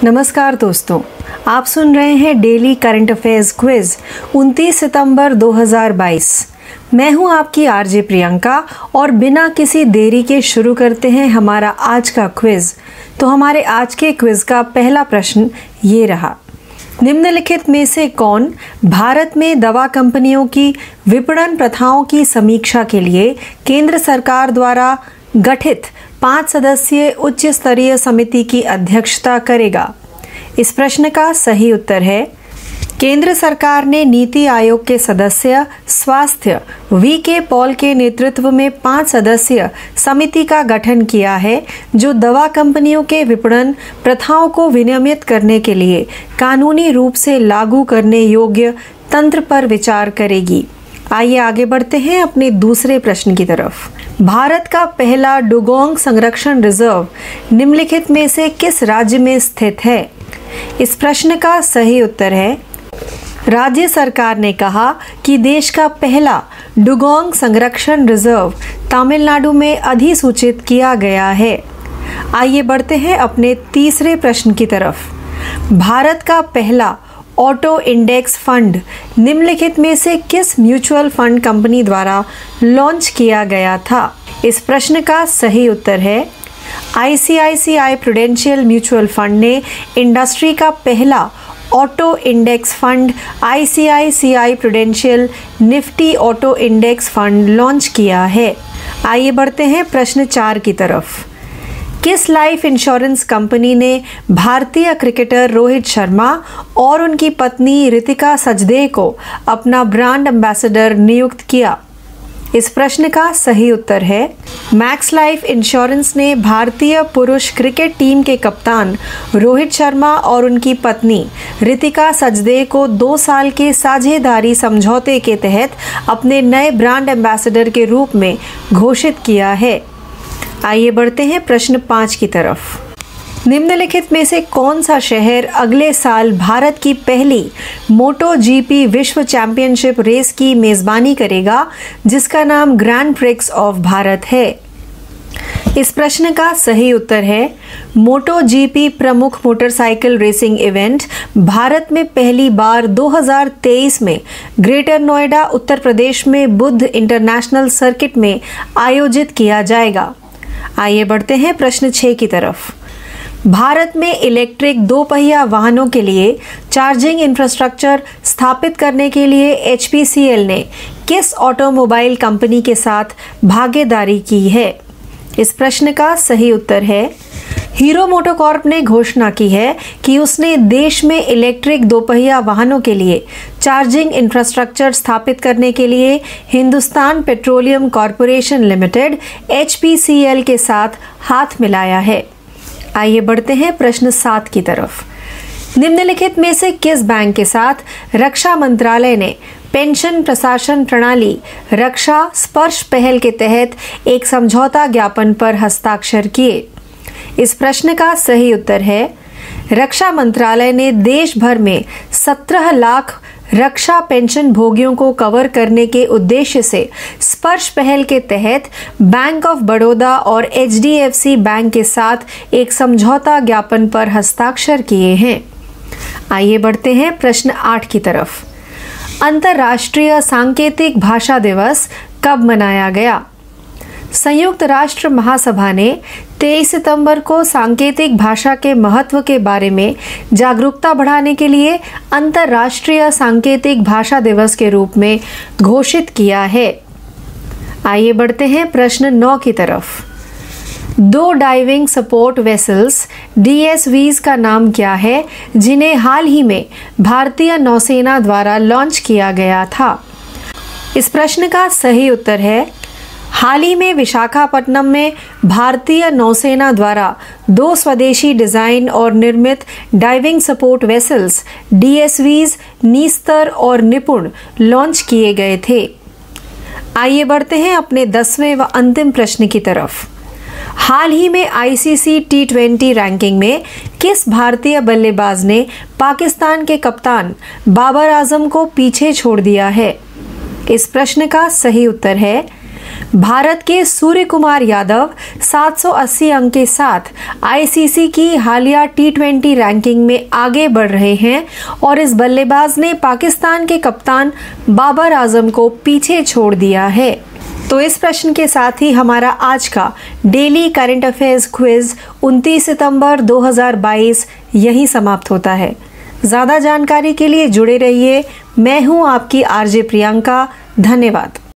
नमस्कार दोस्तों, आप सुन रहे हैं डेली करंट अफेयर्स क्विज 29 सितंबर 2022। मैं हूं आपकी आरजे प्रियंका और बिना किसी देरी के शुरू करते हैं हमारा आज का क्विज। तो हमारे आज के क्विज का पहला प्रश्न ये रहा, निम्नलिखित में से कौन भारत में दवा कंपनियों की विपणन प्रथाओं की समीक्षा के लिए केंद्र सरकार द्वारा गठित 5 सदस्यीय उच्च स्तरीय समिति की अध्यक्षता करेगा? इस प्रश्न का सही उत्तर है केंद्र सरकार ने नीति आयोग के सदस्य स्वास्थ्य वी.के. पॉल के नेतृत्व में 5 सदस्यीय समिति का गठन किया है, जो दवा कंपनियों के विपणन प्रथाओं को विनियमित करने के लिए कानूनी रूप से लागू करने योग्य तंत्र पर विचार करेगी। आइए आगे बढ़ते हैं अपने दूसरे प्रश्न की तरफ। भारत का पहला डुगोंग संरक्षण रिजर्व निम्नलिखित में से किस राज्य में स्थित है? इस प्रश्न का सही उत्तर है राज्य सरकार ने कहा कि देश का पहला डुगोंग संरक्षण रिजर्व तमिलनाडु में अधिसूचित किया गया है। आइए बढ़ते हैं अपने तीसरे प्रश्न की तरफ। भारत का पहला ऑटो इंडेक्स फंड निम्नलिखित में से किस म्यूचुअल फंड कंपनी द्वारा लॉन्च किया गया था? इस प्रश्न का सही उत्तर है ICICI प्रूडेंशियल म्यूचुअल फंड ने इंडस्ट्री का पहला auto index fund ICICI prudential Nifty auto index fund launch किया है। आइए बढ़ते हैं प्रश्न 4 की तरफ। किस लाइफ इंश्योरेंस कंपनी ने भारतीय क्रिकेटर रोहित शर्मा और उनकी पत्नी रितिका सजदेव को अपना ब्रांड एम्बेसडर नियुक्त किया? इस प्रश्न का सही उत्तर है मैक्स लाइफ इंश्योरेंस ने भारतीय पुरुष क्रिकेट टीम के कप्तान रोहित शर्मा और उनकी पत्नी रितिका सजदेव को 2 साल के साझेदारी समझौते के तहत अपने नए ब्रांड एम्बेसडर के रूप में घोषित किया है। आइए बढ़ते हैं प्रश्न 5 की तरफ। निम्नलिखित में से कौन सा शहर अगले साल भारत की पहली मोटो जीपी विश्व चैंपियनशिप रेस की मेजबानी करेगा, जिसका नाम ग्रैंड प्रिक्स ऑफ भारत है? इस प्रश्न का सही उत्तर है मोटो जीपी प्रमुख मोटरसाइकिल रेसिंग इवेंट भारत में पहली बार 2023 में ग्रेटर नोएडा उत्तर प्रदेश में बुद्ध इंटरनेशनल सर्किट में आयोजित किया जाएगा। आइए बढ़ते हैं प्रश्न 6 की तरफ। भारत में इलेक्ट्रिक 2 पहिया वाहनों के लिए चार्जिंग इंफ्रास्ट्रक्चर स्थापित करने के लिए HPCL ने किस ऑटोमोबाइल कंपनी के साथ भागीदारी की है? इस प्रश्न का सही उत्तर है हीरो मोटोकॉर्प ने घोषणा की है कि उसने देश में इलेक्ट्रिक 2 पहिया वाहनों के लिए चार्जिंग इंफ्रास्ट्रक्चर स्थापित करने के लिए Hindustan petroleum corporation limited HPCL के साथ हाथ मिलाया है। आइए बढ़ते हैं प्रश्न 7 की तरफ। निम्नलिखित में से किस बैंक के साथ रक्षा मंत्रालय ने पेंशन प्रशासन प्रणाली रक्षा स्पर्श पहल के तहत एक समझौता ज्ञापन पर हस्ताक्षर किए? इस प्रश्न का सही उत्तर है रक्षा मंत्रालय ने देश भर में 17 लाख रक्षा पेंशन भोगियों को कवर करने के उद्देश्य से स्पर्श पहल के तहत बैंक ऑफ बड़ौदा और HDFC बैंक के साथ एक समझौता ज्ञापन पर हस्ताक्षर किए हैं। आइए बढ़ते हैं प्रश्न 8 की तरफ। अंतर्राष्ट्रीय सांकेतिक भाषा दिवस कब मनाया गया? संयुक्त राष्ट्र महासभा ने 23 सितंबर को सांकेतिक भाषा के महत्व के बारे में जागरूकता बढ़ाने के लिए अंतर्राष्ट्रीय सांकेतिक भाषा दिवस के रूप में घोषित किया है। आइए बढ़ते हैं प्रश्न 9 की तरफ। 2 डाइविंग सपोर्ट वेसल्स DSVs का नाम क्या है, जिन्हें हाल ही में भारतीय नौसेना द्वारा लॉन्च किया गया था? इस प्रश्न का सही उत्तर है हाल ही में विशाखापट्टनम में भारतीय नौसेना द्वारा 2 स्वदेशी डिजाइन और निर्मित डाइविंग सपोर्ट वेसल्स DSVs निस्तर और निपुण लॉन्च किए गए थे। आइए बढ़ते हैं अपने 10वें व अंतिम प्रश्न की तरफ। हाल ही में ICC T20 रैंकिंग में किस भारतीय बल्लेबाज ने पाकिस्तान के कप्तान बाबर आजम को पीछे छोड़ दिया है? इस प्रश्न का सही उत्तर है भारत के सूर्य कुमार यादव 780 अंक के साथ आईसीसी की हालिया टी20 रैंकिंग में आगे बढ़ रहे हैं और इस बल्लेबाज ने पाकिस्तान के कप्तान बाबर आजम को पीछे छोड़ दिया है। तो इस प्रश्न के साथ ही हमारा आज का डेली करंट अफेयर्स क्विज 29 सितंबर 2022 यहीं समाप्त होता है। ज़्यादा जानकारी के लिए जुड़े रहिए। मैं हूं आपकी आरजे प्रियंका। धन्यवाद।